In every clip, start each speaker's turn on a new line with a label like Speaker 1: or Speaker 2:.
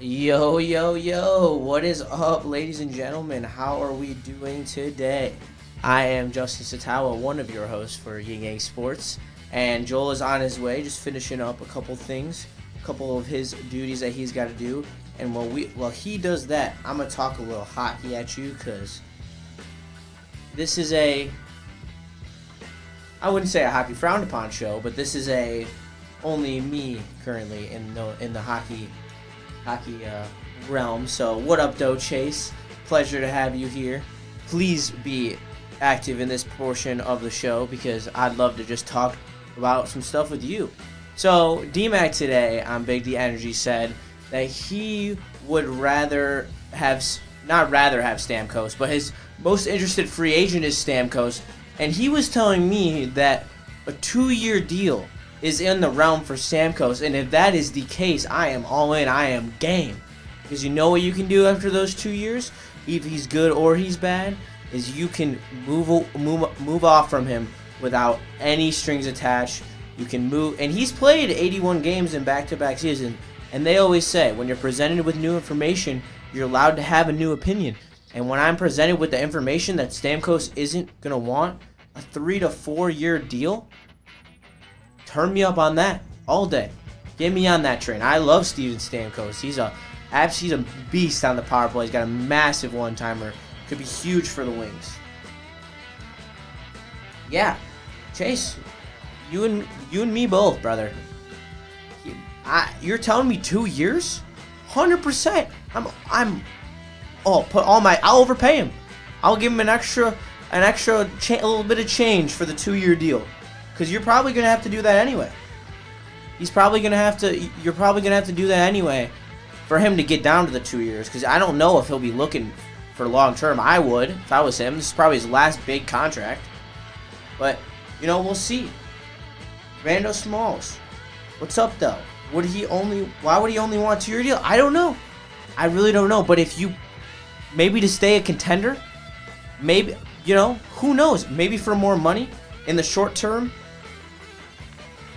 Speaker 1: Yo, yo, yo, what is up, ladies and gentlemen? How are we doing today? I am Justin Satawa, one of your hosts for YingYang Sports, and Joel is on his way, just finishing up a couple things, a couple of his duties that he's got to do. And while he does that, I'm going to talk a little hockey at you, because this is I wouldn't say a hockey frowned upon show, but this is only me currently in the hockey realm. So what up, Doe Chase? Pleasure to have you here. Please be active in this portion of the show because I'd love to just talk about some stuff with you. So D-Mac today on Big D Energy said that he would not rather have Stamkos, but his most interested free agent is Stamkos, and he was telling me that a 2-year deal is in the realm for Stamkos, and if that is the case, I am all in. I am game, because you know what you can do after those 2 years, if he's good or he's bad, is you can move off from him without any strings attached. You can move, and he's played 81 games in back-to-back seasons, and they always say when you're presented with new information, you're allowed to have a new opinion. And when I'm presented with the information that Stamkos isn't gonna want a 3 to 4 year deal, turn me up on that all day. Get me on that train. I love Steven Stamkos. He's a beast on the power play. He's got a massive one-timer. Could be huge for the Wings. Yeah, Chase, you and me both, brother. You're telling me 2 years? 100%. I'll overpay him. I'll give him a little bit of change for the 2-year deal. Because you're probably going to have to do that anyway. You're probably going to have to do that anyway for him to get down to the 2 years. Because I don't know if he'll be looking for long term. I would, if I was him. This is probably his last big contract. But, we'll see. Rando Smalls. What's up, though? Why would he only want a 2-year deal? I don't know. I really don't know. But if you, maybe to stay a contender, maybe, who knows? Maybe for more money in the short term.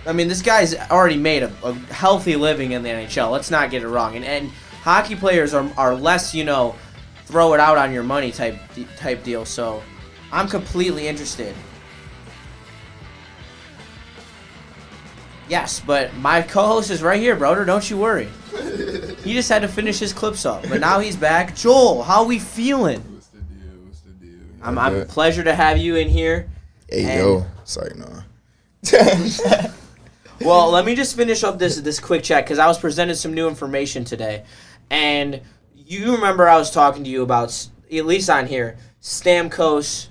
Speaker 1: I mean, this guy's already made a healthy living in the NHL. Let's not get it wrong. And hockey players are less, throw it out on your money type deal. So I'm completely interested. Yes, but my co-host is right here, brother. Don't you worry. He just had to finish his clips up, but now he's back. Joel, how we feeling?
Speaker 2: What's the deal?
Speaker 1: I'm pleasure to have you in here.
Speaker 2: Hey, yo. Sorry, no.
Speaker 1: Well, let me just finish up this quick chat because I was presented some new information today. And you remember I was talking to you about, at least on here, Stamkos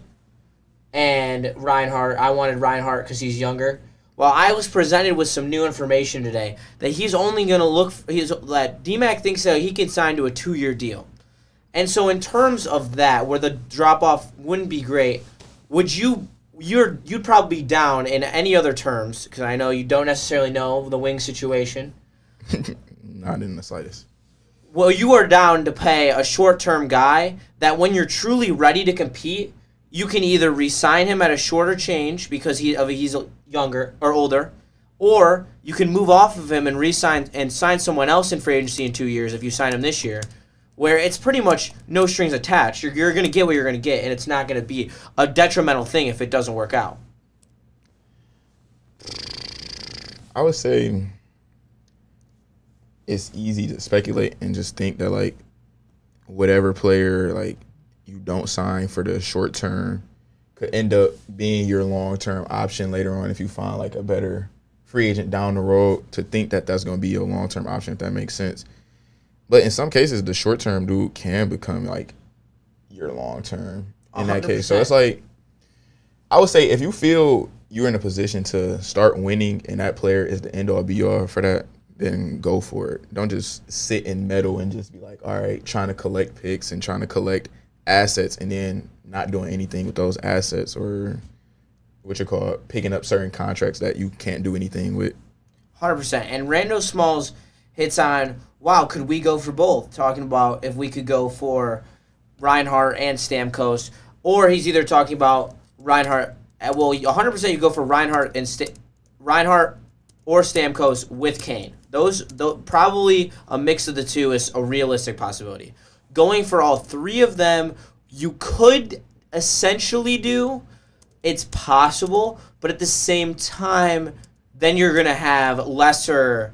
Speaker 1: and Reinhart. I wanted Reinhart because he's younger. Well, I was presented with some new information today that he's only going to that D-Mac thinks that he can sign to a 2-year deal. And so in terms of that, where the drop-off wouldn't be great, you'd probably be down in any other terms, because I know you don't necessarily know the wing situation.
Speaker 2: Not in the slightest.
Speaker 1: Well, you are down to pay a short-term guy that when you're truly ready to compete, you can either re-sign him at a shorter change because he's younger or older, or you can move off of him and re-sign and sign someone else in free agency in 2 years if you sign him this year, where it's pretty much no strings attached. You're going to get what you're going to get, and it's not going to be a detrimental thing if it doesn't work out.
Speaker 2: I would say it's easy to speculate and just think that, whatever player, you don't sign for the short term could end up being your long-term option later on if you find, a better free agent down the road, to think that that's going to be your long-term option, if that makes sense. But in some cases, the short-term dude can become, your long-term in that
Speaker 1: 100%.
Speaker 2: case. So it's I would say if you feel you're in a position to start winning and that player is the end-all, be-all for that, then go for it. Don't just sit and meddle and just be all right, trying to collect picks and trying to collect assets and then not doing anything with those assets, or what you call picking up certain contracts that you can't do anything with.
Speaker 1: 100%. And Rando Smalls hits on, wow, could we go for both? Talking about if we could go for Reinhart and Stamkos, or he's either talking about Reinhart. Well, 100% you go for Reinhart or Stamkos with Kane. Probably a mix of the two is a realistic possibility. Going for all three of them, you could essentially do. It's possible, but at the same time, then you're going to have lesser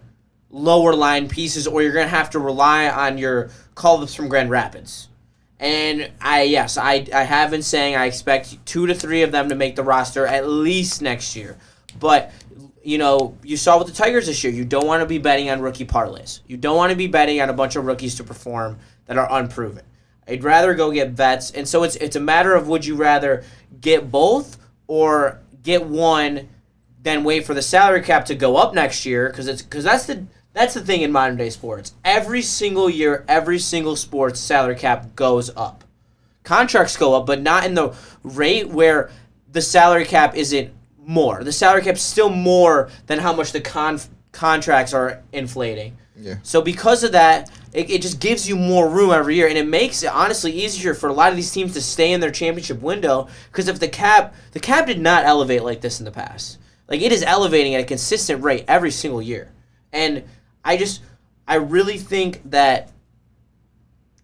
Speaker 1: lower line pieces, or you're going to have to rely on your call-ups from Grand Rapids. And I have been saying I expect 2 to 3 of them to make the roster at least next year. But, you saw with the Tigers this year, you don't want to be betting on rookie parlays. You don't want to be betting on a bunch of rookies to perform that are unproven. I'd rather go get vets. And so it's a matter of, would you rather get both or get one, then wait for the salary cap to go up next year? Because that's the thing in modern day sports. Every single year, every single sports salary cap goes up. Contracts go up, but not in the rate where the salary cap isn't more. The salary cap is still more than how much the contracts are inflating.
Speaker 2: Yeah.
Speaker 1: So because of that, it just gives you more room every year, and it makes it honestly easier for a lot of these teams to stay in their championship window. Because if the cap did not elevate like this in the past, like it is elevating at a consistent rate every single year, and I really think that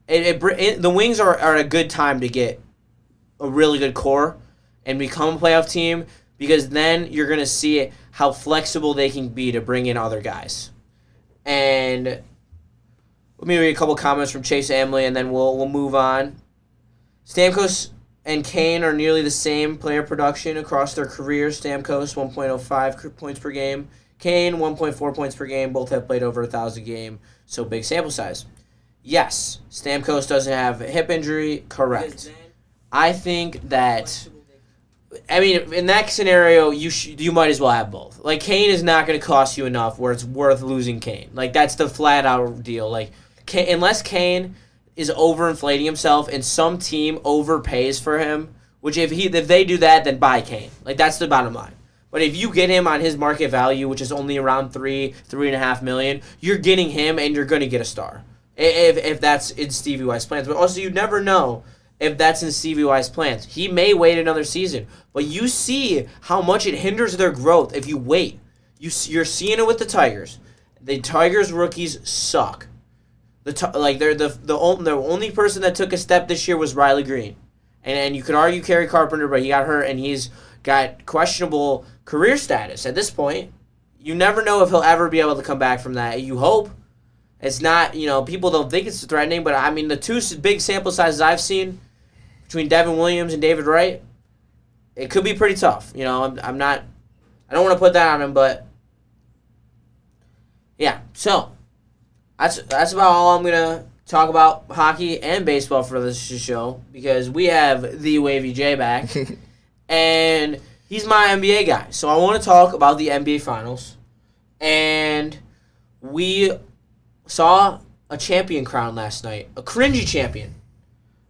Speaker 1: the Wings are a good time to get a really good core and become a playoff team, because then you're going to see how flexible they can be to bring in other guys. And let me read a couple comments from Chase Amley, and then we'll move on. Stamkos and Kane are nearly the same player production across their careers. Stamkos, 1.05 points per game. Kane, 1.4 points per game. Both have played over 1,000 game, so big sample size. Yes, Stamkos doesn't have a hip injury. Correct. I think that, in that scenario, you might as well have both. Like, Kane is not going to cost you enough where it's worth losing Kane. Like, that's the flat-out deal. Like, unless Kane is overinflating himself and some team overpays for him, which if they do that, then buy Kane. Like, that's the bottom line. But if you get him on his market value, which is only around $3.5 million, you're getting him and you're going to get a star. If that's in Stevie Y's plans. But also, you never know if that's in Stevie Y's plans. He may wait another season. But you see how much it hinders their growth if you wait. You're seeing it with the Tigers. The Tigers rookies suck. The only person that took a step this year was Riley Green. And you could argue Kerry Carpenter, but he got hurt and he's got questionable career status at this point. You never know if he'll ever be able to come back from that. You hope. It's not, people don't think it's threatening, but the two big sample sizes I've seen between Devin Williams and David Wright, it could be pretty tough. I don't want to put that on him, but yeah. So that's about all I'm gonna talk about hockey and baseball for this show, because we have the Wavy J back, and he's my NBA guy. So I want to talk about the NBA Finals, and we saw a champion crown last night, a cringy champion,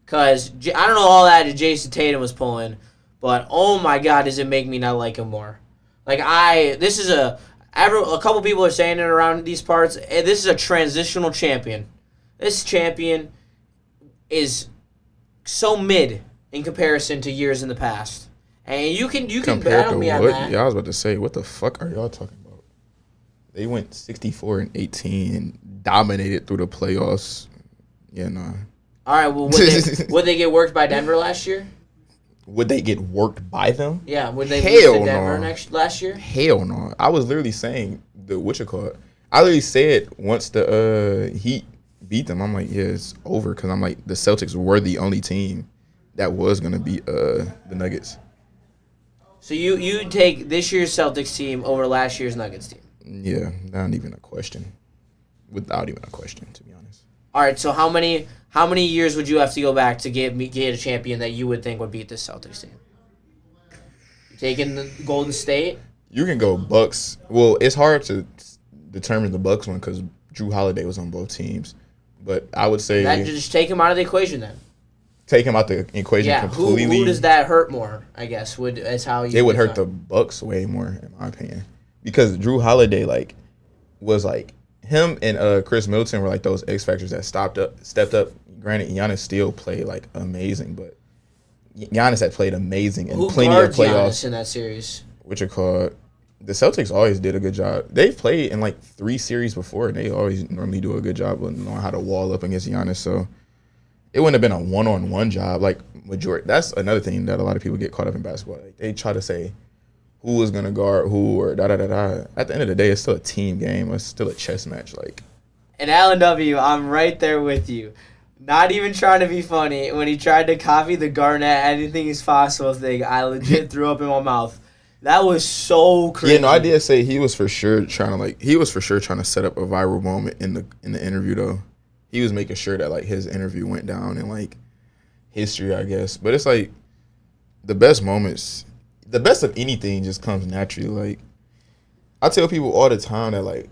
Speaker 1: because I don't know all that Jason Tatum was pulling, but oh my God, does it make me not like him more? Like a couple people are saying it around these parts. This is a transitional champion. This champion is so mid in comparison to years in the past, and you can battle me on that.
Speaker 2: Yeah, I was about to say, what the fuck are y'all talking about? They went 64-18 and dominated through the playoffs. Yeah, nah.
Speaker 1: All right, well, would they get worked by Denver last year?
Speaker 2: Would they get worked by them?
Speaker 1: Yeah, would they lose to Denver last year?
Speaker 2: Hell no. I was literally saying I literally said once the Heat beat them, I'm like, yeah, it's over, because I'm like, the Celtics were the only team that was gonna beat the Nuggets.
Speaker 1: So you take this year's Celtics team over last year's Nuggets team?
Speaker 2: Yeah, not even a question. Without even a question, to be honest.
Speaker 1: All right, so how many years would you have to go back to get a champion that you would think would beat this Celtics team? You taking the Golden State?
Speaker 2: You can go Bucks. Well, it's hard to determine the Bucks one because Drew Holiday was on both teams. But I would say
Speaker 1: just take him out of the equation then.
Speaker 2: Take him out the equation completely.
Speaker 1: Who does that hurt more? I guess is how you.
Speaker 2: It would hurt the Bucks way more, in my opinion, because Drew Holiday was him and Chris Middleton were those X factors that stepped up. Granted, Giannis still played amazing, but Giannis had played amazing in plenty of playoffs
Speaker 1: Giannis in that series.
Speaker 2: Which are called the Celtics always did a good job. They've played in like 3 series before, and they always normally do a good job of knowing how to wall up against Giannis. So it wouldn't have been a one-on-one job. Like majority, that's another thing that a lot of people get caught up in basketball. Like they try to say who is gonna guard who or da da da da. At the end of the day, it's still a team game. It's still a chess match. Like,
Speaker 1: And Allen W., I'm right there with you. Not even trying to be funny. When he tried to copy the Garnett anything is possible thing, I legit threw up in my mouth. That was so crazy.
Speaker 2: yeah, no, I did say he was for sure trying to set up a viral moment in the interview though. He was making sure that like his interview went down in like history, I guess. But it's like the best moments, the best of anything just comes naturally. Like I tell people all the time that like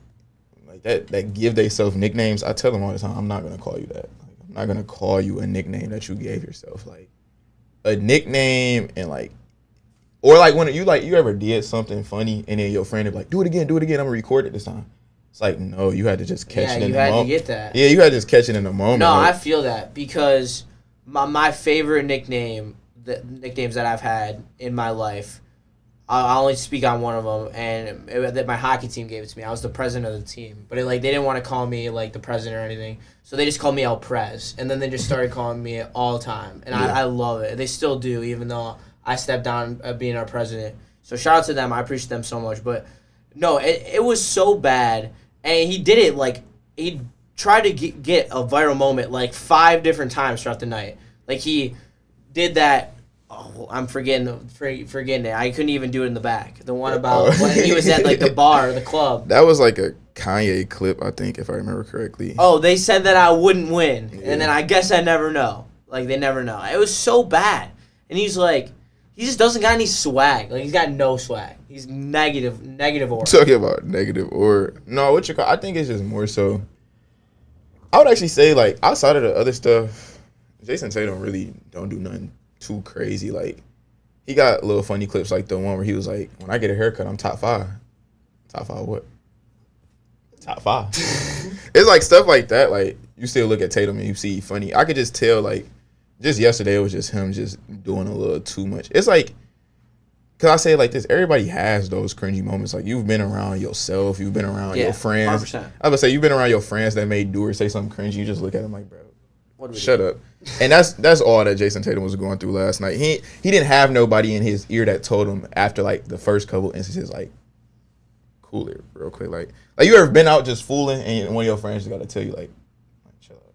Speaker 2: that give themselves nicknames. I tell them all the time, I'm not gonna call you that. Like, I'm not gonna call you a nickname that you gave yourself. Like a nickname and like. Or like when you ever did something funny and then your friend would be like, do it again, I'm gonna record it this time. It's like, no, you had to just catch it in the moment.
Speaker 1: Yeah, you had to get that.
Speaker 2: Yeah, you had to just catch it in the moment.
Speaker 1: No,
Speaker 2: like,
Speaker 1: I feel that because my favorite nicknames that I've had in my life, I'll only speak on one of them, and that my hockey team gave it to me. I was the president of the team, but they didn't want to call me like the president or anything, so they just called me El Prez, and then they just started calling me it all the time, and I love it. They still do, even though I stepped down being our president. So shout out to them. I appreciate them so much. But no, it was so bad. And he did it like he tried to get a viral moment like 5 different times throughout the night. Like he did that. Oh, I'm forgetting it. I couldn't even do it in the back. The one about when he was at like the bar, the club.
Speaker 2: That was like a Kanye clip, I think, if I remember correctly.
Speaker 1: Oh, they said that I wouldn't win. Yeah. And then I guess I never know. Like they never know. It was so bad. And he's like, he just doesn't got any swag. Like, he's got no swag. He's negative aura.
Speaker 2: Talking about negative aura. No, I think it's just more so. I would actually say, like, outside of the other stuff, Jason Tatum really don't do nothing too crazy. Like, he got little funny clips like the one where he was like, when I get a haircut, I'm top 5. Top 5 what? Top 5. It's like stuff like that. Like, you still look at Tatum and you see funny. I could just tell, like, just yesterday, it was just him just doing a little too much. It's like, because I say it like this, everybody has those cringy moments. Like, you've been around yourself. You've been around your friends.
Speaker 1: 100%.
Speaker 2: I would say you've been around your friends that may do or say something cringy. You just look at them like, bro, shut up. And that's all that Jason Tatum was going through last night. He didn't have nobody in his ear that told him after, like, the first couple instances, like, cool it real quick. Like you ever been out just fooling and one of your friends just got to tell you, like, chill out.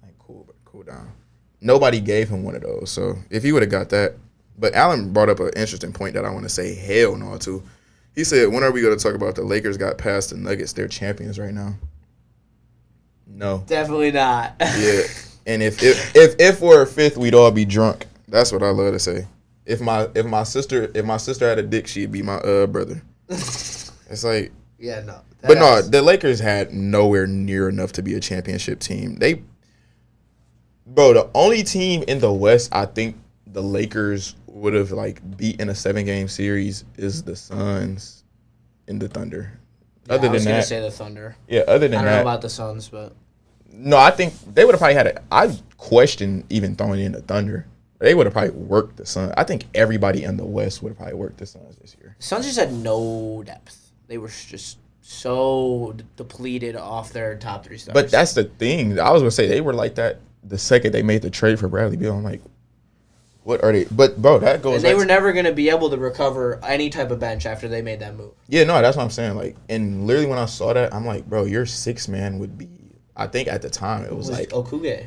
Speaker 2: Like, cool, but cool down. Nobody gave him one of those. So if he would have got that. But Allen brought up an interesting point that I want to say hell no to. He said, when are we going to talk about the Lakers got past the Nuggets? They're champions right now. No.
Speaker 1: Definitely not.
Speaker 2: Yeah. And if we're a fifth, we'd all be drunk. That's what I love to say. If my sister had a dick, she'd be my brother. It's like,
Speaker 1: yeah, no.
Speaker 2: But no, the Lakers had nowhere near enough to be a championship team. The only team in the West I think the Lakers would have like beat in a 7-game series is the Suns and the Thunder.
Speaker 1: Yeah,
Speaker 2: other
Speaker 1: I was
Speaker 2: than
Speaker 1: gonna
Speaker 2: that,
Speaker 1: say the Thunder.
Speaker 2: Yeah, other than that,
Speaker 1: I don't know about the Suns, but
Speaker 2: no, I think they would have probably had I question even throwing in the Thunder. They would have probably worked the Suns. I think everybody in the West would have probably worked the Suns this year.
Speaker 1: Suns just had no depth. They were just so depleted off their top 3 stars.
Speaker 2: But that's the thing. I was gonna say they were like that the second they made the trade for Bradley Beal. I'm like, what are they? But bro, that goes.
Speaker 1: And they were never gonna be able to recover any type of bench after they made that move.
Speaker 2: Yeah, no, that's what I'm saying. Like, and literally when I saw that, I'm like, bro, your 6th man would be. I think at the time it was like
Speaker 1: Okuge.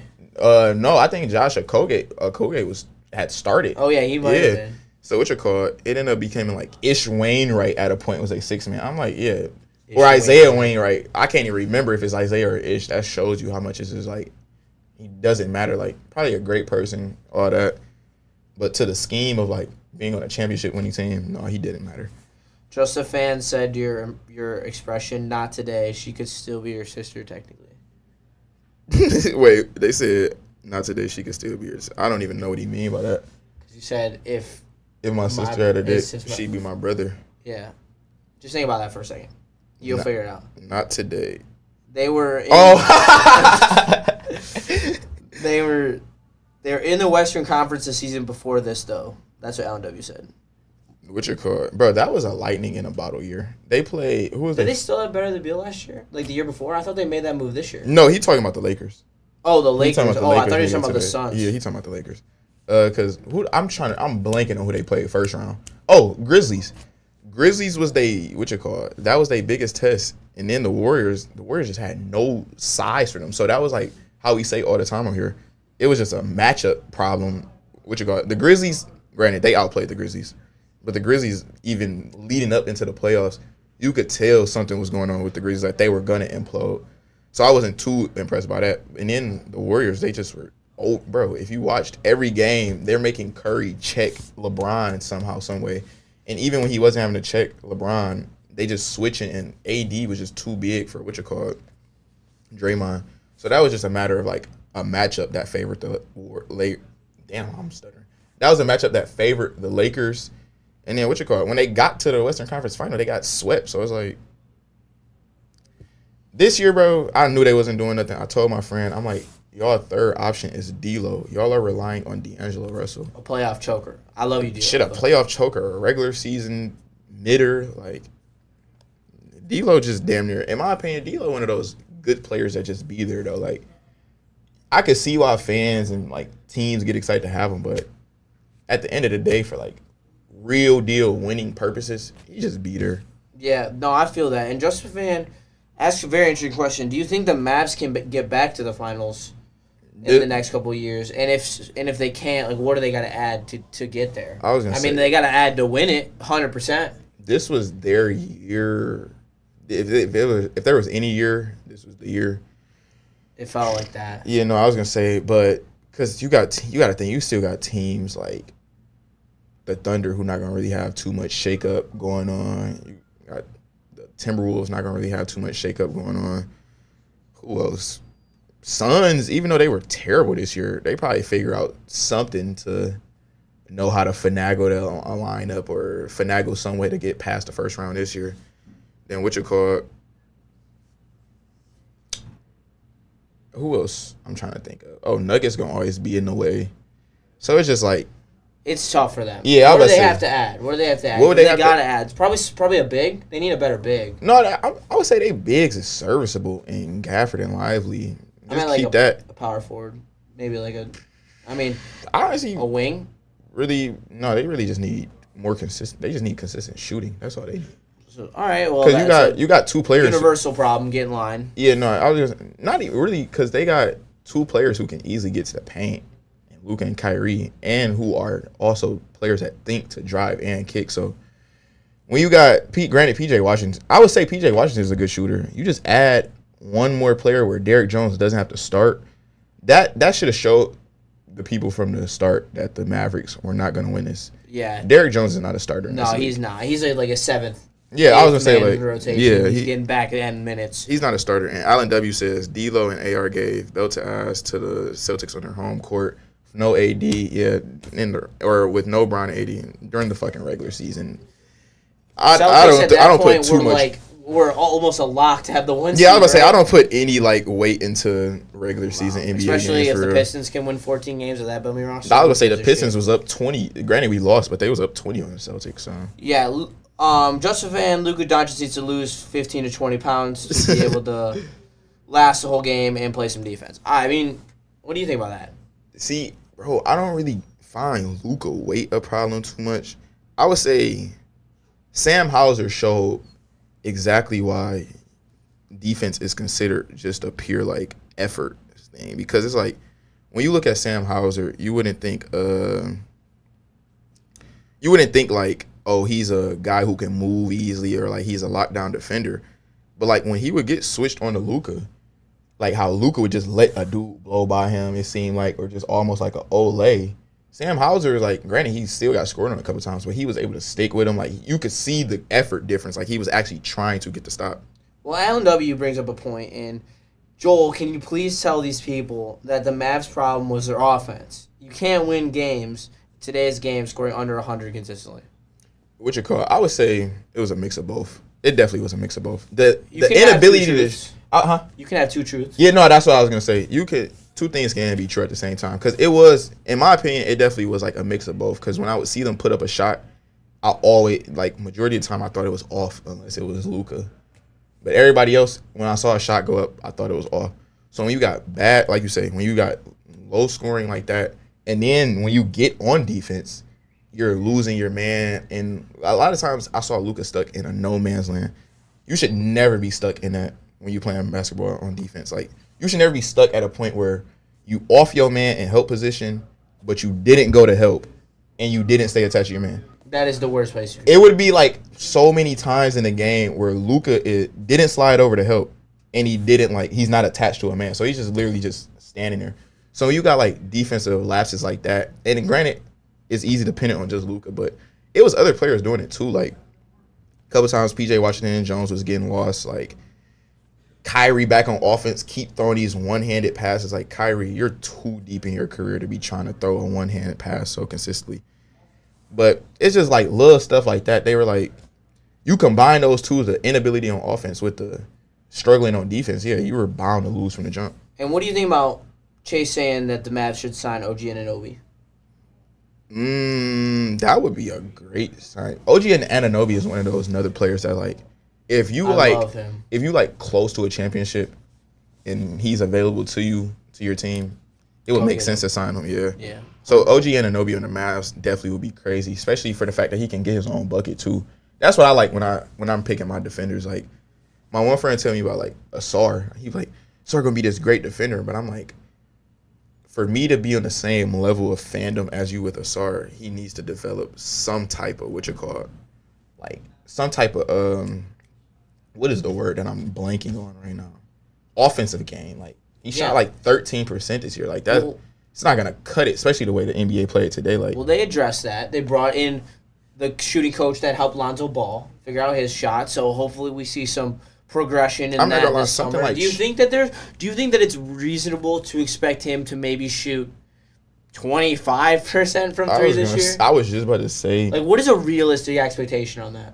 Speaker 2: No, I think Josh Okogie had started.
Speaker 1: Oh yeah, he might have been.
Speaker 2: So what you call it? It ended up becoming like Ish Wainwright at a point was a 6th man. I'm like, yeah. Or Isaiah Wainwright. I can't even remember if it's Isaiah or Ish. That shows you how much this is like. He doesn't matter. Like, probably a great person, all that. But to the scheme of like being on a championship winning team, no, he didn't matter.
Speaker 1: Just a fan said your expression, not today. She could still be your sister technically.
Speaker 2: Wait, they said not today. She could still be yours. I don't even know what he mean by that.
Speaker 1: Because you said if
Speaker 2: my sister had a dick, she'd be my brother.
Speaker 1: Yeah, just think about that for a second. You'll figure it out.
Speaker 2: Not today.
Speaker 1: They were. They're in the Western Conference the season before this, though. That's what LNW said.
Speaker 2: What you call it? Bro, that was a lightning in a bottle year. They played. Who was
Speaker 1: Did
Speaker 2: they?
Speaker 1: they still have better than Beal last year? Like the year before? I thought they made that move this year.
Speaker 2: No, he talking about the Lakers.
Speaker 1: Oh, the
Speaker 2: He
Speaker 1: Lakers.
Speaker 2: talking about the
Speaker 1: I
Speaker 2: Lakers
Speaker 1: thought he was
Speaker 2: when
Speaker 1: talking about
Speaker 2: we
Speaker 1: the
Speaker 2: get to
Speaker 1: Suns.
Speaker 2: Yeah, he talking about the Lakers. Cause I'm blanking on who they played first round. Oh, Grizzlies. Grizzlies was that was their biggest test. And then the Warriors just had no size for them. So that was like how we say all the time on here. It was just a matchup problem. The Grizzlies, granted, they outplayed the Grizzlies. But the Grizzlies, even leading up into the playoffs, you could tell something was going on with the Grizzlies, like they were gonna implode. So I wasn't too impressed by that. And then the Warriors, they just were, bro, if you watched every game, they're making Curry check LeBron somehow, some way. And even when he wasn't having to check LeBron, they just switching, and AD was just too big for Draymond. So that was just a matter of like a matchup that favored the I'm stuttering. That was a matchup that favored the Lakers. And then when they got to the Western Conference Final, they got swept. So I was like, this year, bro, I knew they wasn't doing nothing. I told my friend, I'm like, y'all third option is D'Lo. Y'all are relying on D'Angelo Russell.
Speaker 1: A playoff choker. I love you, D'Lo.
Speaker 2: Shit, a playoff choker, a regular season knitter. Like, D'Lo just damn near, in my opinion, D'Lo one of those good players that just be there, though. Like, I could see why fans and, like, teams get excited to have him, but at the end of the day, for, like, real deal winning purposes, he just be there.
Speaker 1: Yeah, no, I feel that. And Justin Fan asked a very interesting question. Do you think the Mavs can get back to the finals in the next couple of years? And if they can't, like, what do they got to add to get there? I mean, they got to add to win it, 100%.
Speaker 2: This was their year. If there was any year, this was the year.
Speaker 1: It felt like that.
Speaker 2: Yeah, no, I was gonna say, but because you got to think, you still got teams like the Thunder who not gonna really have too much shakeup going on. You got the Timberwolves not gonna really have too much shakeup going on. Who else? Suns, even though they were terrible this year, they probably figure out something to know how to finagle a lineup or finagle some way to get past the first round this year. Then who else I'm trying to think of? Oh, Nuggets gonna always be in the way. So it's just like,
Speaker 1: it's tough for them.
Speaker 2: Yeah,
Speaker 1: what do they have to add? What would they gotta add? It's probably a big. They need a better big.
Speaker 2: No, I would say they bigs is serviceable in Gafford and Lively. Just
Speaker 1: like
Speaker 2: keep that.
Speaker 1: A power forward, maybe
Speaker 2: honestly,
Speaker 1: a wing.
Speaker 2: Really, no, they really just need more consistent. They just need consistent shooting. That's all they need.
Speaker 1: So, all right, well,
Speaker 2: because you got two players.
Speaker 1: Universal problem, get in line.
Speaker 2: Yeah, no, I was just not even really, because they got two players who can easily get to the paint, and Luka and Kyrie, and who are also players that think to drive and kick. So when you got PJ Washington, I would say PJ Washington is a good shooter. You just add one more player where Derrick Jones doesn't have to start. That should have showed the people from the start that the Mavericks were not going to win this.
Speaker 1: Yeah,
Speaker 2: Derrick Jones is not a starter.
Speaker 1: No, he's not. He's like a seventh.
Speaker 2: Yeah, I was gonna say like
Speaker 1: rotation.
Speaker 2: Yeah,
Speaker 1: he's getting back in minutes.
Speaker 2: He's not a starter. And Allen W says D'Lo and AR gave belt to ass to the Celtics on their home court. No AD, or with no Bron AD during the fucking regular season. I don't put too much.
Speaker 1: We're almost a lock to have the one.
Speaker 2: Yeah, I was gonna say I don't put any like weight into regular season NBA
Speaker 1: especially
Speaker 2: games.
Speaker 1: If the Pistons can win 14 games of that Bummy roster.
Speaker 2: I was gonna say the Pistons was up 20. Granted, we lost, but they was up 20 on the Celtics. So
Speaker 1: yeah. Justin Van, Luka Doncic needs to lose 15 to 20 pounds to be able to last the whole game and play some defense. I mean, what do you think about that?
Speaker 2: See, bro, I don't really find Luka weight a problem too much. I would say Sam Hauser showed exactly why defense is considered just a pure like effort thing, because it's like when you look at Sam Hauser, you wouldn't think like, oh, he's a guy who can move easily or like he's a lockdown defender. But like when he would get switched on to Luka, like how Luka would just let a dude blow by him, it seemed like, or just almost like an Olay. Sam Hauser, like, granted, he still got scored on a couple times, but he was able to stick with him. Like, you could see the effort difference. Like, he was actually trying to get the stop.
Speaker 1: Well, Allen W. brings up a point, and Joel, can you please tell these people that the Mavs' problem was their offense? You can't win games, today's game, scoring under 100 consistently.
Speaker 2: What you call? I would say it was a mix of both. It definitely was a mix of both. The inability to
Speaker 1: You can have two truths.
Speaker 2: Yeah, no, that's what I was gonna say. Two things can be true at the same time, because it was, in my opinion, it definitely was like a mix of both. Because when I would see them put up a shot, I always, like, majority of the time I thought it was off unless it was Luka. But everybody else, when I saw a shot go up, I thought it was off. So when you got bad, like you say, when you got low scoring like that, and then when you get on defense, you're losing your man. And a lot of times I saw Luka stuck in a no man's land. You should never be stuck in that when you're playing basketball on defense. Like, you should never be stuck at a point where you off your man in help position, but you didn't go to help and you didn't stay attached to your man.
Speaker 1: That is the worst place.
Speaker 2: It would be like so many times in the game where Luka didn't slide over to help, and he didn't, like, he's not attached to a man, so he's just literally just standing there. So you got like defensive lapses like that, and then granted, it's easy to pin it on just Luka, but it was other players doing it too. Like a couple times, PJ Washington and Jones was getting lost. Like Kyrie back on offense, keep throwing these one-handed passes. Like, Kyrie, you're too deep in your career to be trying to throw a one-handed pass so consistently. But it's just like little stuff like that. They were like, you combine those two, the inability on offense with the struggling on defense, yeah, you were bound to lose from the jump.
Speaker 1: And what do you think about Chase saying that the Mavs should sign OG Anunoby?
Speaker 2: That would be a great sign. OG Anunoby is one of those another players that, like, if you
Speaker 1: love him.
Speaker 2: If you like close to a championship and he's available to you, to your team, it would make sense to sign him. Yeah. So OG Anunoby on the Mavs definitely would be crazy, especially for the fact that he can get his own bucket too. That's what I like when I'm picking my defenders. Like, my one friend tell me about like Asar. He's like, Asar gonna be this great defender, but I'm like, for me to be on the same level of fandom as you with Asar, he needs to develop some type of some type of what is the word that I'm blanking on right now? Offensive game. Like, he shot like 13% this year. Like, that, it's not gonna cut it, especially the way the NBA played today. Like,
Speaker 1: well, they addressed that. They brought in the shooting coach that helped Lonzo Ball figure out his shot. So hopefully we see some progression in that this summer. Like, do you think that it's reasonable to expect him to maybe shoot 25% from three this year?
Speaker 2: I was just about to say,
Speaker 1: like, what is a realistic expectation on that?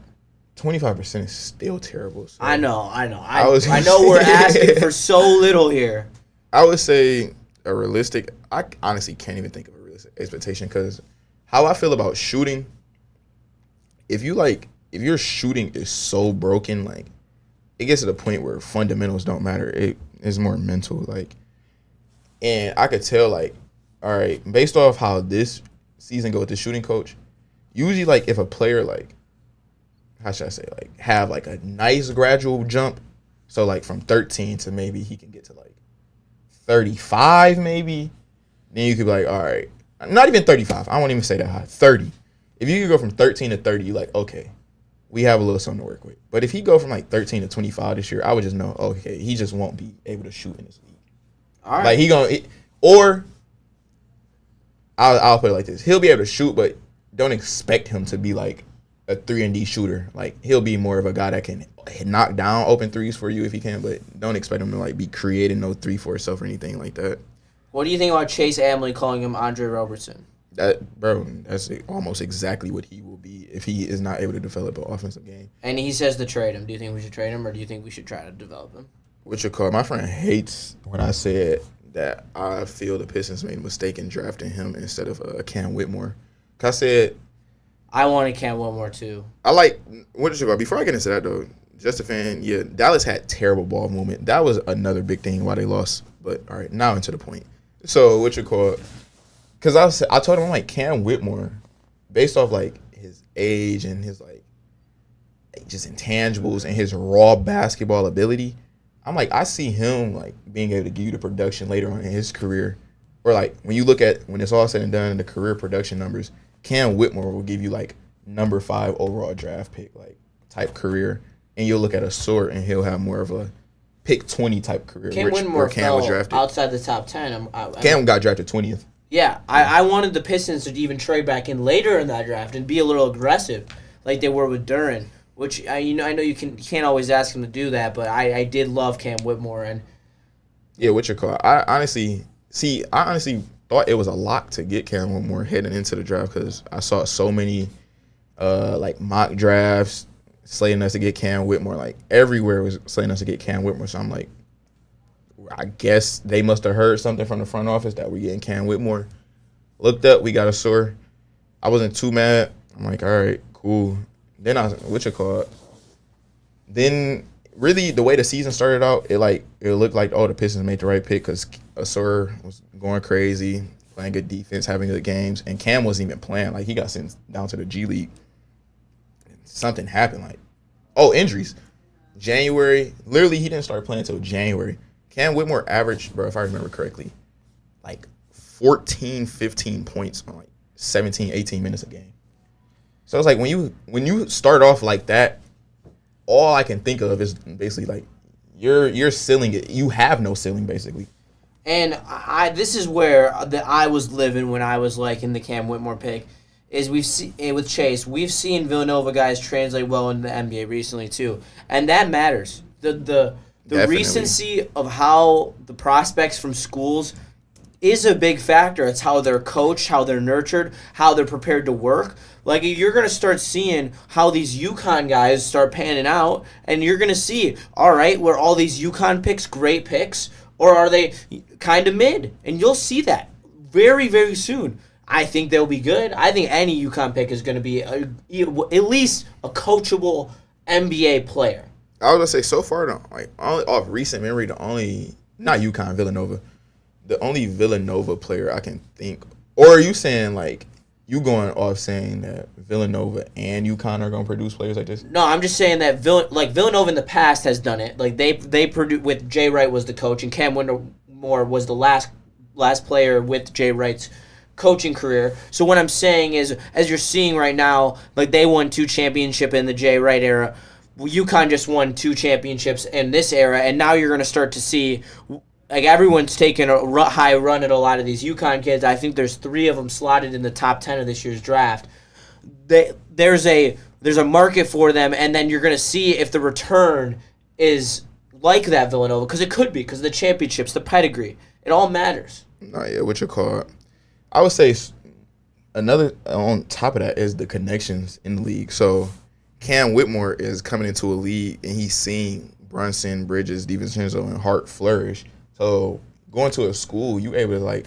Speaker 2: 25% is still terrible. So
Speaker 1: I know. I know we're asking for so little here.
Speaker 2: I would say a realistic. I honestly can't even think of a realistic expectation, because how I feel about shooting, if your shooting is so broken, like, it gets to the point where fundamentals don't matter. It is more mental. Like, and I could tell, like, all right, based off how this season go with the shooting coach, usually, like, if a player, like, how should I say, like, have like a nice gradual jump, so like from 13 to maybe he can get to like 35 maybe, then you could be like, all right, not even 35, I won't even say that high, 30. If you could go from 13 to 30, you're like, okay, we have a little something to work with. But if he go from like 13 to 25 this year, I would just know, okay, he just won't be able to shoot in this league. All right. Like, I'll put it like this. He'll be able to shoot, but don't expect him to be like a 3-and-D shooter. Like, he'll be more of a guy that can knock down open threes for you if he can, but don't expect him to like be creating no three for himself or anything like that.
Speaker 1: What do you think about Chase Amley calling him Andre Robertson?
Speaker 2: That's almost exactly what he will be if he is not able to develop an offensive game.
Speaker 1: And he says to trade him. Do you think we should trade him, or do you think we should try to develop him?
Speaker 2: My friend hates when I said that I feel the Pistons made a mistake in drafting him instead of Cam Whitmore. 'Cause I said,
Speaker 1: I wanted Cam Whitmore too.
Speaker 2: Before I get into that though, just a fan, yeah, Dallas had terrible ball movement. That was another big thing why they lost. But all right, now into the point. So because I told him, I'm like, Cam Whitmore, based off like his age and his like just intangibles and his raw basketball ability, I'm like, I see him like being able to give you the production later on in his career. Or like when you look at when it's all said and done, the career production numbers, Cam Whitmore will give you like number 5 overall draft pick like type career, and you'll look at a sort and he'll have more of a pick 20 type career.
Speaker 1: Cam Whitmore fell outside the top 10.
Speaker 2: Cam got drafted 20th.
Speaker 1: Yeah, I wanted the Pistons to even trade back in later in that draft and be a little aggressive like they were with Duren, which I know you can't always ask him to do that, but I did love Cam Whitmore. And
Speaker 2: yeah, I honestly thought it was a lock to get Cam Whitmore heading into the draft, because I saw so many like mock drafts slating us to get Cam Whitmore. Like, everywhere was slating us to get Cam Whitmore. So I'm like, I guess they must have heard something from the front office that we're getting Cam Whitmore. Looked up, we got a sore. I wasn't too mad. I'm like, all right, cool. Then Then really the way the season started out, it looked like the Pistons made the right pick because Asur was going crazy, playing good defense, having good games, and Cam wasn't even playing. Like he got sent down to the G League. Something happened, injuries. January, literally he didn't start playing until January. Cam Whitmore averaged, bro, if I remember correctly, 14, 15 points on 17, 18 minutes a game. So it's when you start off like that, all I can think of is basically you're ceiling it. You have no ceiling basically.
Speaker 1: And this is where I was living when I was in the Cam Whitmore pick. Is with Chase, we've seen Villanova guys translate well into the NBA recently too, and that matters. The recency of how the prospects from schools is a big factor. It's how they're coached, how they're nurtured, how they're prepared to work. You're going to start seeing how these UConn guys start panning out, and you're going to see, all right, were all these UConn picks great picks, or are they kind of mid? And you'll see that very, very soon. I think they'll be good. I think any UConn pick is going to be at least a coachable NBA player.
Speaker 2: I was going to say, so far, only off recent memory, not UConn, Villanova. The only Villanova player I can think, or are you saying you going off saying that Villanova and UConn are going to produce players like this?
Speaker 1: No, I'm just saying that Villanova in the past has done it. They produce with Jay Wright was the coach, and Cam Whitmore was the last player with Jay Wright's coaching career. So what I'm saying is, as you're seeing right now, they won 2 championships in the Jay Wright era. UConn just won 2 championships in this era, and now you're going to start to see. Everyone's taking a high run at a lot of these UConn kids. I think there's 3 of them slotted in the top 10 of this year's draft. There's a market for them, and then you're going to see if the return is like that Villanova, because it could be, because of the championships, the pedigree. It all matters.
Speaker 2: What you call it? I would say another on top of that is the connections in the league. So Cam Whitmore is coming into a league, and he's seeing Brunson, Bridges, DiVincenzo, and Hart flourish. So going to a school, you able to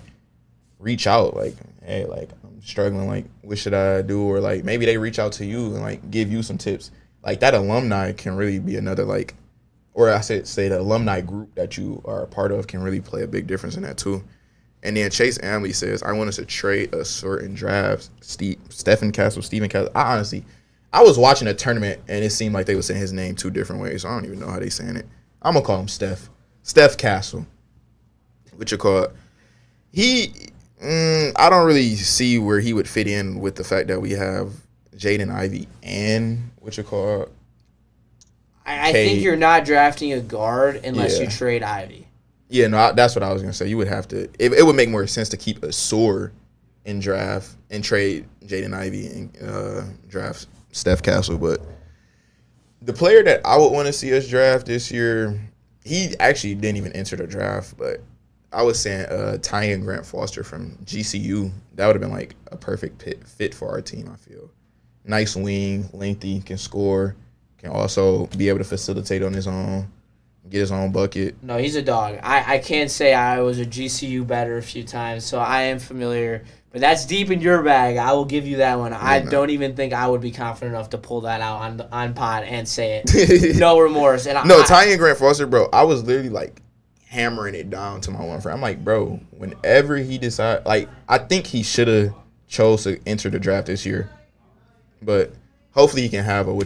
Speaker 2: reach out, hey, I'm struggling, what should I do? Or maybe they reach out to you and give you some tips. That alumni can really be another or I say the alumni group that you are a part of can really play a big difference in that too. And then Chase Amley says, I want us to trade a certain drafts. Stephen Castle. I was watching a tournament and it seemed like they were saying his name 2 different ways. So I don't even know how they saying it. I'm gonna call him Steph. Steph Castle. What you call it? I don't really see where he would fit in with the fact that we have Jaden Ivey and what you call it.
Speaker 1: I think you're not drafting a guard unless you trade Ivey.
Speaker 2: Yeah, no, that's what I was gonna say. You would have to. It would make more sense to keep Asur in draft and trade Jaden Ivey and draft Steph Castle. But the player that I would want to see us draft this year, he actually didn't even enter the draft, but I was saying Tyan Grant Foster from GCU. That would have been a perfect fit for our team, I feel. Nice wing, lengthy, can score, can also be able to facilitate on his own, get his own bucket.
Speaker 1: No, he's a dog. I can't say I was a GCU better a few times, so I am familiar. But that's deep in your bag. I will give you that one. I don't even think I would be confident enough to pull that out on pod and say it. No remorse. And
Speaker 2: Tyan Grant Foster, bro, I was literally hammering it down to my one friend. I'm like, bro, whenever he decide, I think he should have chose to enter the draft this year. But hopefully he can have
Speaker 1: Is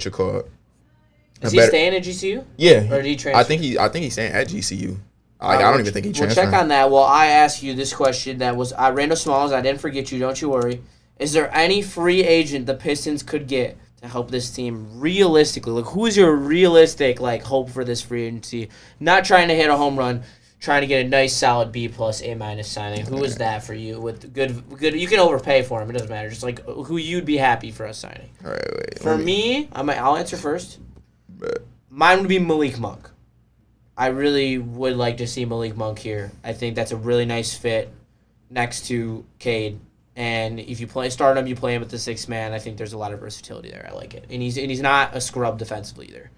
Speaker 1: he staying at GCU?
Speaker 2: Yeah.
Speaker 1: Or did he transfer?
Speaker 2: I think he's staying at GCU. I don't even think he transferred.
Speaker 1: We'll check on that. Well, I asked you this question that was Randall Smalls. I didn't forget you. Don't you worry. Is there any free agent the Pistons could get to help this team realistically? Who is your realistic hope for this free agency? Not trying to hit a home run, trying to get a nice solid B plus A- signing. Who is that for you with good? You can overpay for him. It doesn't matter. Just who you'd be happy for us signing.
Speaker 2: All right, wait.
Speaker 1: For me, I'll answer first.
Speaker 2: Bet.
Speaker 1: Mine would be Malik Monk. I really would like to see Malik Monk here. I think that's a really nice fit next to Cade. And if you start him, you play him at the 6th man. I think there's a lot of versatility there. I like it. And he's not a scrub defensively either.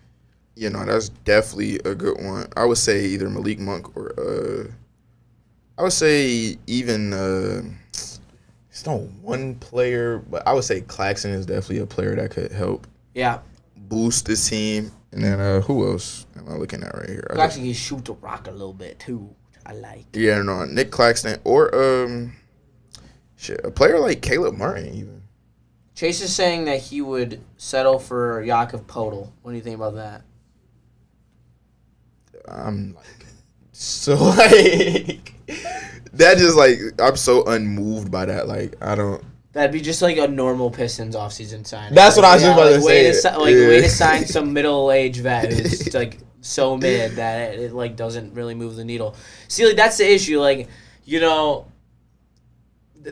Speaker 2: Yeah, no, that's definitely a good one. I would say either Malik Monk or I would say even It's not one player, but I would say Claxton is definitely a player that could help
Speaker 1: Yeah.
Speaker 2: boost this team. And then who else am I looking at right here?
Speaker 1: Claxton can shoot the rock a little bit too. I like.
Speaker 2: Yeah, no, Nick Claxton or a player like Caleb Martin even.
Speaker 1: Chase is saying that he would settle for Jakub Podol. What do you think about that?
Speaker 2: I'm like so like that just like I'm so unmoved by that. Like I don't.
Speaker 1: That'd be just like a normal Pistons offseason signing.
Speaker 2: That's what I was just about to say.
Speaker 1: Way to sign some middle-aged vet who's like so mid that it like doesn't really move the needle. See, like that's the issue. Like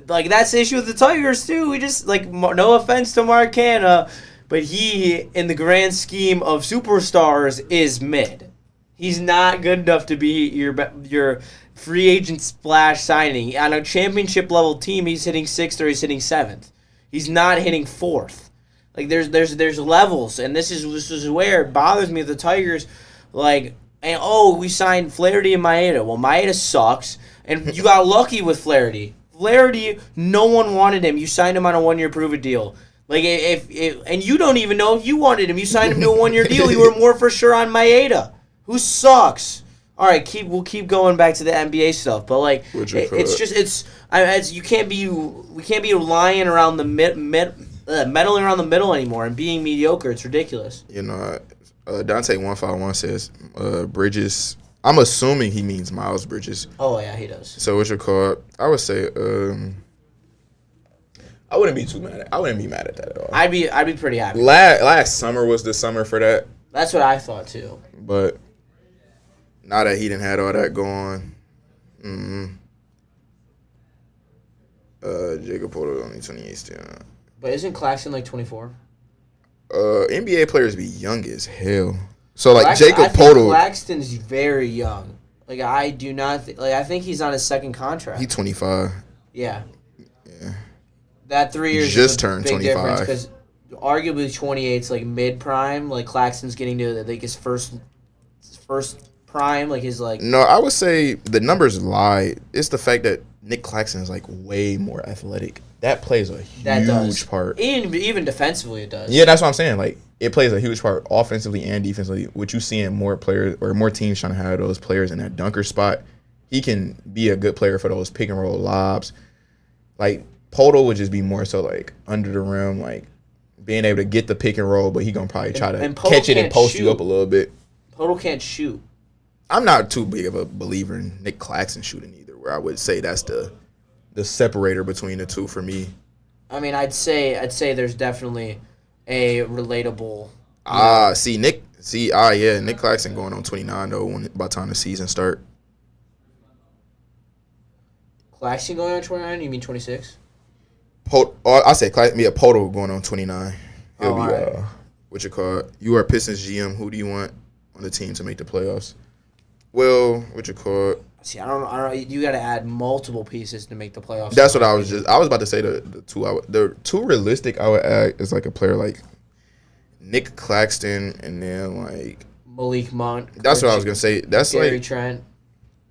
Speaker 1: like that's the issue with the Tigers too. We just like no offense to Mark Canha, but he in the grand scheme of superstars is mid. He's not good enough to be your free agent splash signing. On a championship level team, he's hitting 6th or he's hitting 7th. He's not hitting 4th. Like there's levels, and this is where it bothers me with the Tigers. Like, and we signed Flaherty and Maeda. Well, Maeda sucks, and you got lucky with Flaherty. Flaherty, no one wanted him. You signed him on a 1-year prove-it deal. Like and you don't even know if you wanted him. You signed him to a 1-year deal. You were more for sure on Maeda, who sucks. All right, we'll keep going back to the NBA stuff, but like we can't be lying around the meddling around the middle anymore and being mediocre. It's ridiculous.
Speaker 2: You know, Dante151 says Bridges. I'm assuming he means Miles Bridges.
Speaker 1: Oh yeah, he does.
Speaker 2: So what's your call? I would say I wouldn't be mad at that at all.
Speaker 1: I'd be pretty happy.
Speaker 2: Last summer was the summer for that.
Speaker 1: That's what I thought too.
Speaker 2: But now that he didn't had all that going, Jacob Porter only 28 still.
Speaker 1: But isn't Claxton like 24?
Speaker 2: NBA players be young as hell. So like Jacob Porter,
Speaker 1: Claxton's very young. Like I do not I think he's on his second contract.
Speaker 2: He's 25.
Speaker 1: Yeah. That 3 years
Speaker 2: just turned
Speaker 1: big
Speaker 2: 25
Speaker 1: because arguably 28 is like mid prime. Like Claxton's getting to like his first prime. Like his like.
Speaker 2: No, I would say the numbers lie. It's the fact that Nick Claxton is like way more athletic. That plays a huge part.
Speaker 1: Even defensively, it does.
Speaker 2: Yeah, that's what I'm saying. Like it plays a huge part offensively and defensively. What you see in more players or more teams trying to have those players in that dunker spot, he can be a good player for those pick and roll lobs. Like Poto would just be more so like under the rim, like being able to get the pick and roll, but he gonna probably try to catch it and post you up a little bit.
Speaker 1: Poto can't shoot.
Speaker 2: I'm not too big of a believer in Nick Claxton shooting either, where I would say that's the separator between the two for me.
Speaker 1: I mean, I'd say there's definitely a relatable.
Speaker 2: Nick Claxton going on 29 though by the time the season start.
Speaker 1: Claxton going on 29? You mean 26?
Speaker 2: I say Claxton. Yeah, Poto going on 29. He'll be
Speaker 1: right.
Speaker 2: What you call it? You are Pistons GM. Who do you want on the team to make the playoffs? Well, what you call it?
Speaker 1: See, I don't know. You got to add multiple pieces to make the playoffs.
Speaker 2: That's what I was about to say. The two realistic I would add is like a player like Nick Claxton and then like
Speaker 1: Malik Monk.
Speaker 2: That's what I was gonna say. That's
Speaker 1: Gary
Speaker 2: like
Speaker 1: Trent.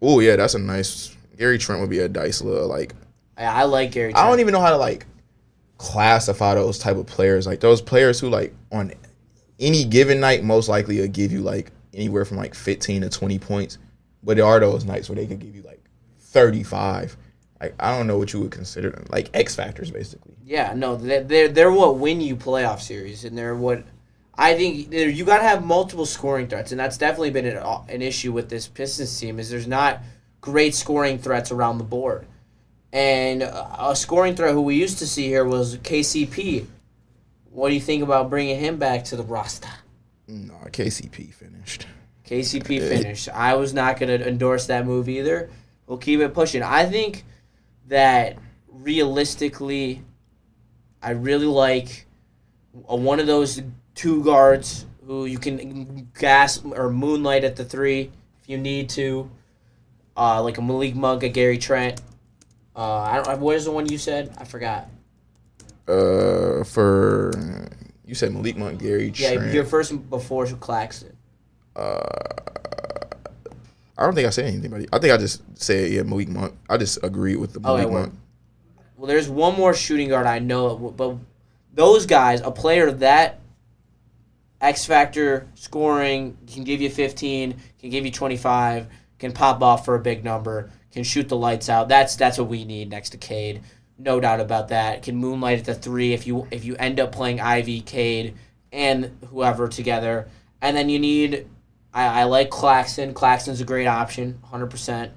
Speaker 2: Oh yeah, that's a nice. Gary Trent would be a dice little like.
Speaker 1: I like Gary Trent.
Speaker 2: I don't even know how to like classify those type of players. Like those players who like on any given night most likely will give you like anywhere from like 15 to 20 points. But there are those nights where they could give you like 35. Like I don't know what you would consider them. Like X factors basically.
Speaker 1: Yeah, no, they're what win you playoff series, and they're what I think you got to have multiple scoring threats, and that's definitely been an issue with this Pistons team is there's not great scoring threats around the board. And a scoring threat who we used to see here was KCP. What do you think about bringing him back to the roster?
Speaker 2: No, KCP finished.
Speaker 1: KCP finished. I was not going to endorse that move either. We'll keep it pushing. I think that realistically, I really like one of those two guards who you can gas or moonlight at the three if you need to, like a Malik Monk, a Gary Trent. What is the one you said? I forgot.
Speaker 2: You said Malik Monk, Gary Trent.
Speaker 1: Yeah, your first before Claxton.
Speaker 2: I don't think I said anything about it. I think I just said Malik Monk. I just agreed with the Malik Monk.
Speaker 1: Well, there's one more shooting guard I know, but those guys, a player that X factor scoring can give you 15, can give you 25, can pop off for a big number, can shoot the lights out. That's what we need next to Cade. No doubt about that. Can moonlight at the 3 if you end up playing Ivy, Cade, and whoever together. And then you need, I like Claxton. Claxton's a great option, 100%.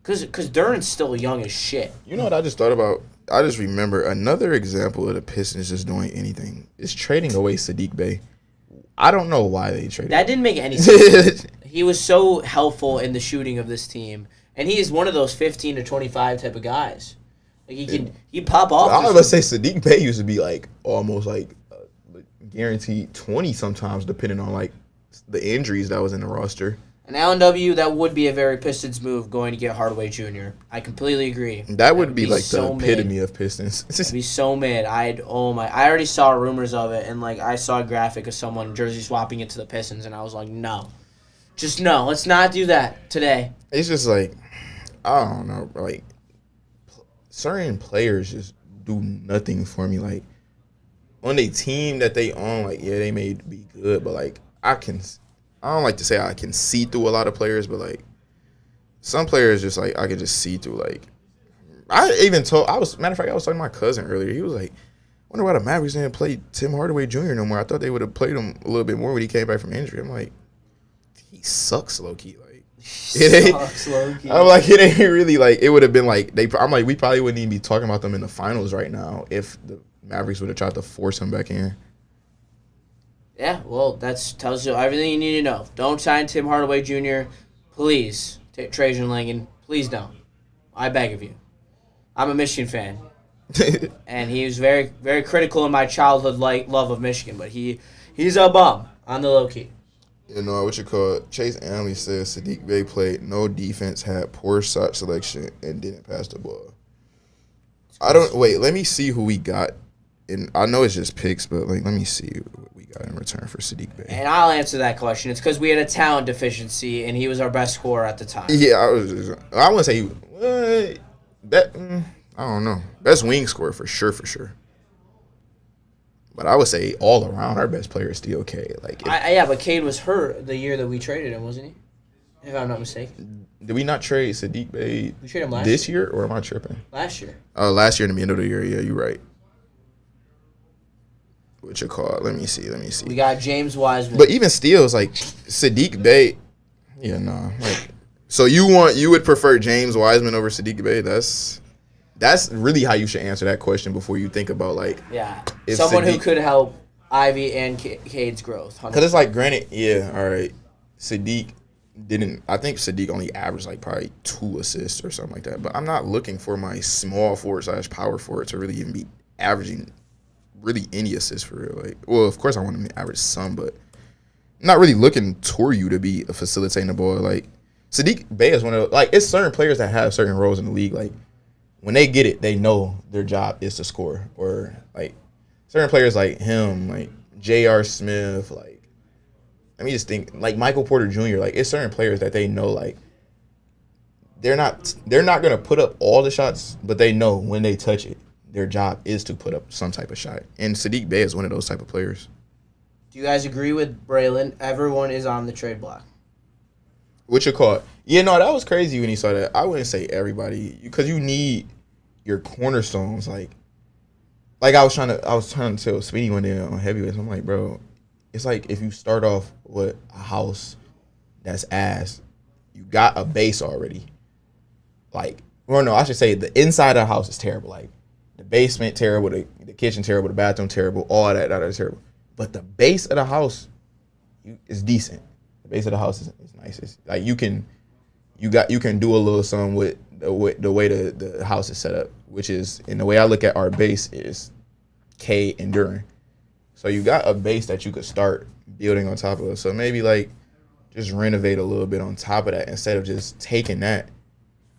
Speaker 1: Because Duran's still young as shit.
Speaker 2: You know what I just thought about? I just remember another example of the Pistons just doing anything is trading away Sadiq Bey. I don't know why they traded
Speaker 1: That didn't make any sense. He was so helpful in the shooting of this team. And he is one of those 15 to 25 type of guys. Like he pop off.
Speaker 2: I was going to say Sadiq Bey used to be like almost like guaranteed 20 sometimes, depending on like the injuries that was in the roster.
Speaker 1: And Allen W, that would be a very Pistons move going to get Hardaway Jr. I completely agree.
Speaker 2: That would be like so the epitome of Pistons.
Speaker 1: I'd be so mad. I already saw rumors of it, and like I saw a graphic of someone jersey swapping it to the Pistons, and I was like, no. Just no. Let's not do that today.
Speaker 2: It's just like, I don't know, like certain players just do nothing for me. Like on a team that they own, like yeah, they may be good, but like I don't like to say I can see through a lot of players, but like some players just like I can just see through. Like matter of fact, I was talking to my cousin earlier. He was like, I wonder why the Mavericks didn't play Tim Hardaway Jr. no more. I thought they would have played him a little bit more when he came back from injury. I'm like, he sucks low key. Like
Speaker 1: sucks low key.
Speaker 2: I'm like, it ain't really like it would have been like I'm like we probably wouldn't even be talking about them in the finals right now if the Mavericks would have tried to force him back in.
Speaker 1: Yeah, well, that tells you everything you need to know. Don't sign Tim Hardaway Jr. Please, Trajan Langan. Please don't. I beg of you. I'm a Michigan fan. And he was very, very critical in my childhood love of Michigan, but he's a bum on the low key.
Speaker 2: You know what you call it? Chase Anley says Sadiq Bey played no defense, had poor shot selection, and didn't pass the ball. Let me see who we got. And I know it's just picks, but like let me see what we got in return for Sadiq Bey.
Speaker 1: And I'll answer that question. It's because we had a talent deficiency, and he was our best scorer at the time.
Speaker 2: Yeah, I wouldn't say I don't know. Best wing scorer for sure. But I would say all around our best player is still Cade. Like,
Speaker 1: but Cade was hurt the year that we traded him, wasn't he? If I'm not mistaken.
Speaker 2: Did we not trade Sadiq Bey
Speaker 1: we traded him
Speaker 2: this year, or am I tripping?
Speaker 1: Last year.
Speaker 2: Oh, last year in the end of the year. Yeah, you're right. What you call it? Let me see.
Speaker 1: We got James Wiseman.
Speaker 2: But even still, it's like Sadiq Bey. Yeah, no. Like, so you would prefer James Wiseman over Sadiq Bey? That's really how you should answer that question before you think about like
Speaker 1: someone who could help Ivy and Cade's growth.
Speaker 2: Because it's like, granted, yeah, all right. Sadiq didn't. I think Sadiq only averaged like probably 2 assists or something like that. But I'm not looking for my small forward / power forward to really even be averaging really any assists for real. Like, well, of course I want him to average some, but I'm not really looking toward you to be a facilitating the ball. Like Sadiq Bey is one of like it's certain players that have certain roles in the league. Like when they get it, they know their job is to score. Or like certain players like him, like J.R. Smith, like let me just think like Michael Porter Jr. Like it's certain players that they know like they're not gonna put up all the shots, but they know when they touch it, their job is to put up some type of shot. And Sadiq Bey is one of those type of players.
Speaker 1: Do you guys agree with Braylon? Everyone is on the trade block.
Speaker 2: What you call it? Yeah, no, that was crazy when he saw that. I wouldn't say everybody, because you need your cornerstones. Like I was trying to tell Speedy one day on heavyweights. I'm like, bro, it's like if you start off with a house that's ass, you got a base already. Like, well, no, I should say the inside of the house is terrible. Like the basement terrible, the kitchen terrible, the bathroom terrible, all that is terrible. But the base of the house is decent. The base of the house is nice. It's like you can do a little something with the way the house is set up, which is, and the way I look at our base is K and Duran. So you got a base that you could start building on top of. So maybe like just renovate a little bit on top of that instead of just taking that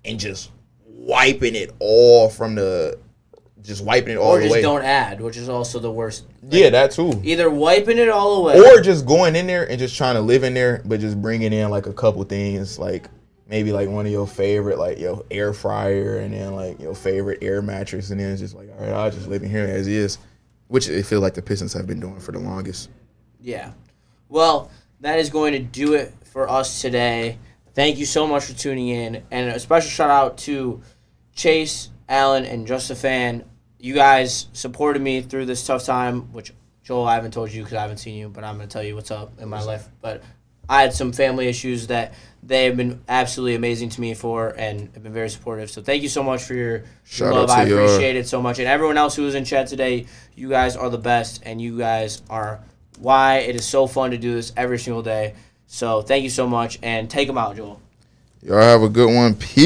Speaker 2: and just wiping it all from the. Just wiping it all away.
Speaker 1: Or just don't add, which is also the worst. Like,
Speaker 2: yeah, that too.
Speaker 1: Either wiping it all away.
Speaker 2: Or just going in there and just trying to live in there, but just bringing in like a couple things, like maybe like one of your favorite like your air fryer and then like your favorite air mattress, and then it's just like, all right, I'll just live in here as is, which it feel like the Pistons have been doing for the longest.
Speaker 1: Yeah. Well, that is going to do it for us today. Thank you so much for tuning in, and a special shout out to Chase, Allen, and Just a Fan. You guys supported me through this tough time, which, Joel, I haven't told you because I haven't seen you, but I'm going to tell you what's up in my life. But I had some family issues that they have been absolutely amazing to me for and have been very supportive. So thank you so much for your love. I appreciate it so much. And everyone else who was in chat today, you guys are the best, and you guys are why it is so fun to do this every single day. So thank you so much, and take them out, Joel.
Speaker 2: Y'all have a good one. Peace.